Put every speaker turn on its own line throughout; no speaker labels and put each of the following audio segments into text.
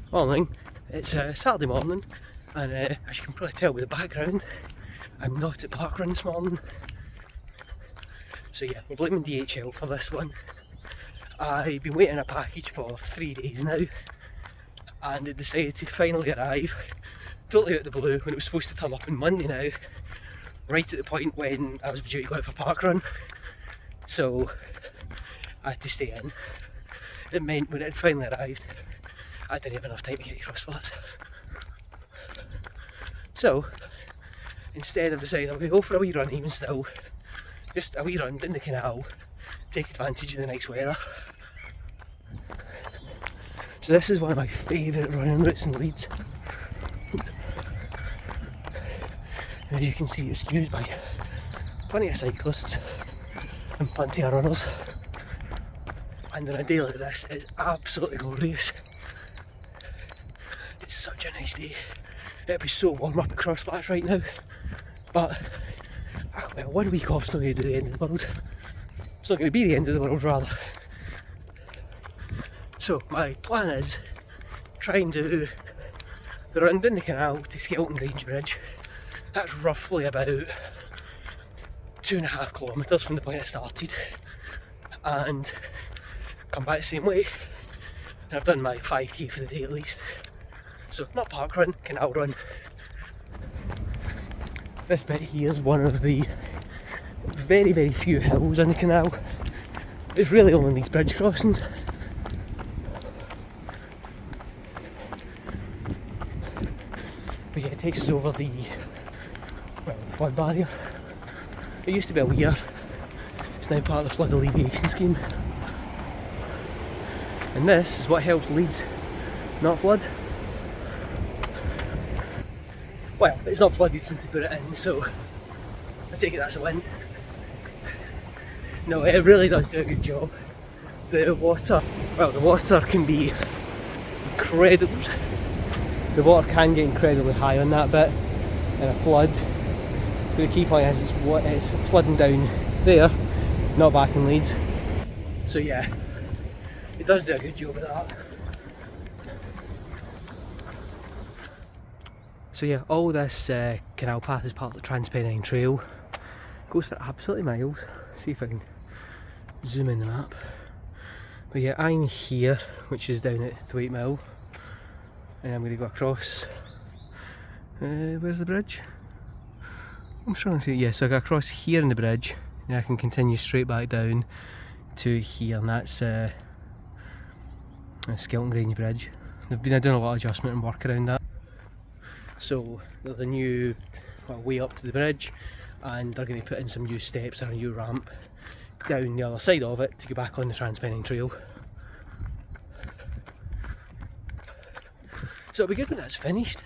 Morning, it's Saturday morning, and as you can probably tell with the background, I'm not at Parkrun this morning. So yeah, we're blaming DHL for this one. I've been waiting a package for 3 days now, and it decided to finally arrive, totally out of the blue, when it was supposed to turn up on Monday now, right at the point when I was due to go out for Parkrun. So I had to stay in. It meant when it finally arrived, I didn't have enough time to get across flats. So instead I've decided I'm going to go for a wee run even still. Just a wee run down the canal, take advantage of the nice weather. So this is one of my favourite running routes in Leeds. As you can see, it's used by plenty of cyclists and plenty of runners. And on a day like this, it's absolutely glorious. It's such a nice day. It'd be so warm up across flats right now, but well, 1 week off's not going to do the end of the world. It's not going to be the end of the world, rather. So my plan is try and do the run down the canal to Skelton Grange Bridge. That's roughly about 2.5 kilometres from the point I started, and come back the same way. And I've done my 5k for the day at least. So not parkrun, canal run. This bit here is one of the very, very few hills on the canal. It's really only these bridge crossings. But yeah, it takes us over the flood barrier. It used to be a weir. It's now part of the flood alleviation scheme. And this is what helps Leeds not flood. Well, it's not flooded since they put it in, so I take it that's a win. No, it really does do a good job. The water can be incredible. The water can get incredibly high on that bit in a flood. But the key point is it's flooding down there, not back in Leeds. So yeah, it does do a good job of that. So yeah, all this canal path is part of the Transpennine Trail. It goes for absolutely miles. See if I can zoom in the map. But yeah, I'm here, which is down at Thwaite Mill, and I'm going to go across. Where's the bridge? I'm struggling to see it. Yeah, so I go across here in the bridge, and I can continue straight back down to here, and that's Skelton Grange Bridge. They've been doing a lot of adjustment and work around that. So there's a new way up to the bridge, and they're going to put in some new steps and a new ramp down the other side of it to go back on the Transpennine Trail. So it'll be good when that's finished.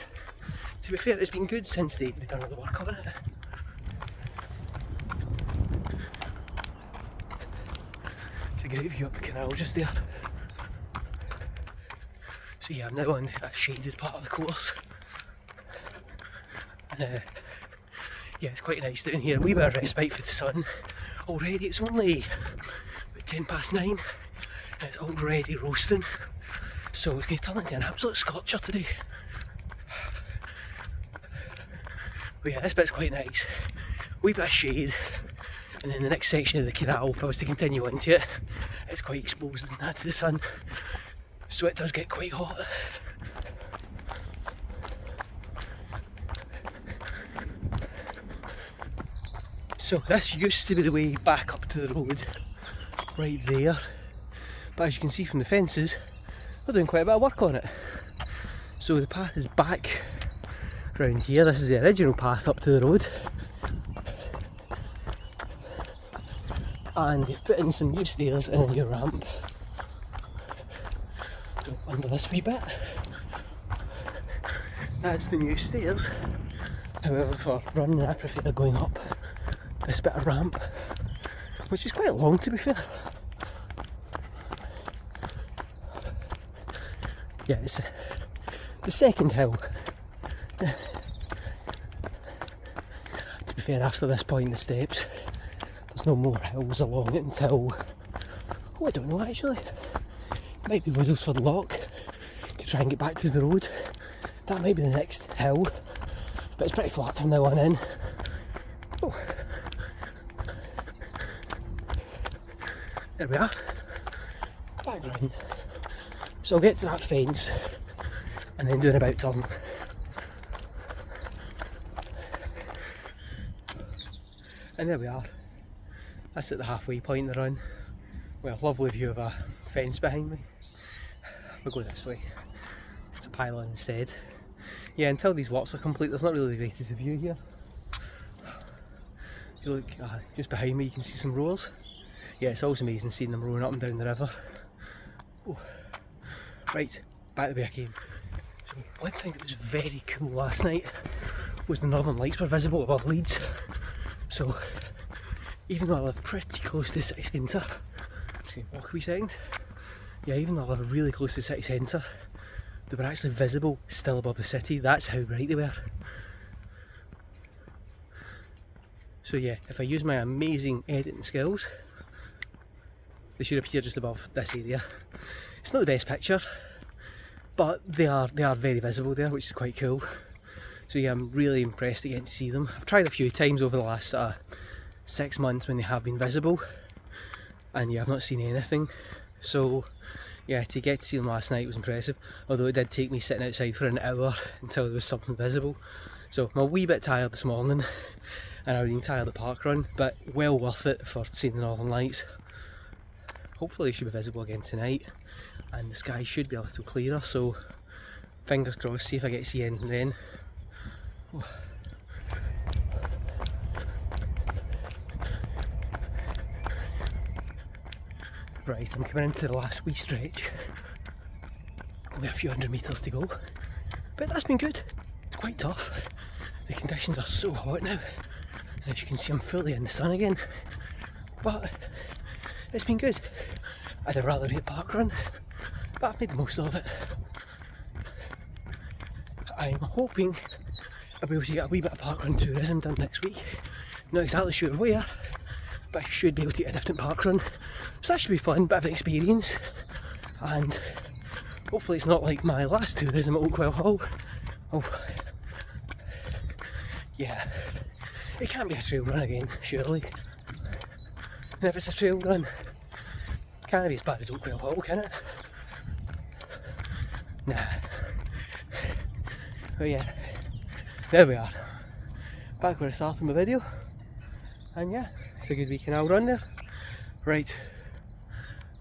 To be fair, it's been good since they've done all the work on it. It's a great view up the canal just there. So yeah, I'm now on a shaded part of the course. And yeah, it's quite nice down here. A wee bit of respite for the sun. Already, it's only about 9:10 and it's already roasting. So it's going to turn into an absolute scorcher today. But yeah, this bit's quite nice. Wee bit of shade, and then the next section of the canal, if I was to continue into it, it's quite exposed and that to the sun. So it does get quite hot. So this used to be the way back up to the road, right there. But as you can see from the fences, they're doing quite a bit of work on it. So the path is back round here. This is the original path up to the road. And they've put in some new stairs and a new ramp. So under this wee bit, that's the new stairs. However, for running I prefer going up this bit of ramp, which is quite long to be fair. Yeah, it's the second hill. To be fair, after this point in the steps, there's no more hills along it until, oh I don't know actually, might be Woodlesford Lock. to try and get back to the road. That might be the next hill, but it's pretty flat from now on in. Oh. There we are, back round. So I'll get to that fence and then do an about turn. And there we are, that's at the halfway point of the run. Well, lovely view of a fence behind me. We'll go this way, it's a pylon instead. Yeah, until these walks are complete there's not really the greatest view here. If you look just behind me you can see some rowers. Yeah, it's always amazing seeing them rowing up and down the river. Oh. Right, back the way I came. So one thing that was very cool last night was the northern lights were visible above Leeds. So even though I live pretty close to the city centre, I'm just going to walk a wee second. Yeah, even though I live really close to the city centre, they were actually visible still above the city. That's how bright they were. So yeah, if I use my amazing editing skills, they should appear just above this area. It's not the best picture, but they are very visible there, which is quite cool. So yeah, I'm really impressed at getting to see them. I've tried a few times over the last 6 months when they have been visible, and yeah, I've not seen anything. So yeah, to get to see them last night was impressive, although it did take me sitting outside for an hour until there was something visible. So I'm a wee bit tired this morning, and I've been tired at Parkrun, but well worth it for seeing the northern lights. Hopefully they should be visible again tonight, and the sky should be a little clearer, so fingers crossed, see if I get to see anything then. Oh. Right, I'm coming into the last wee stretch. Only a few hundred metres to go, but that's been good. It's quite tough. The conditions are so hot now, and as you can see I'm fully in the sun again, but it's been good. I'd have rather be at Parkrun, but I've made the most of it. I'm hoping I'll be able to get a wee bit of Parkrun tourism done next week. Not exactly sure where, but I should be able to get a different Parkrun. So that should be fun, bit of an experience. And hopefully it's not like my last tourism at Oakwell Hall. Oh, yeah, it can't be a trail run again, surely. And if it's a trail run, it can't be as bad as Oakwell Hall, can it? Nah. But yeah, there we are. Back where I started my video. And yeah, it's a good wee canal run there. Right,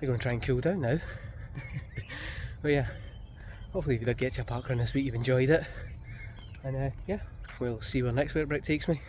we're going to try and cool down now. But yeah, hopefully if you did get to a parkrun this week you've enjoyed it. And yeah, we'll see where next break takes me.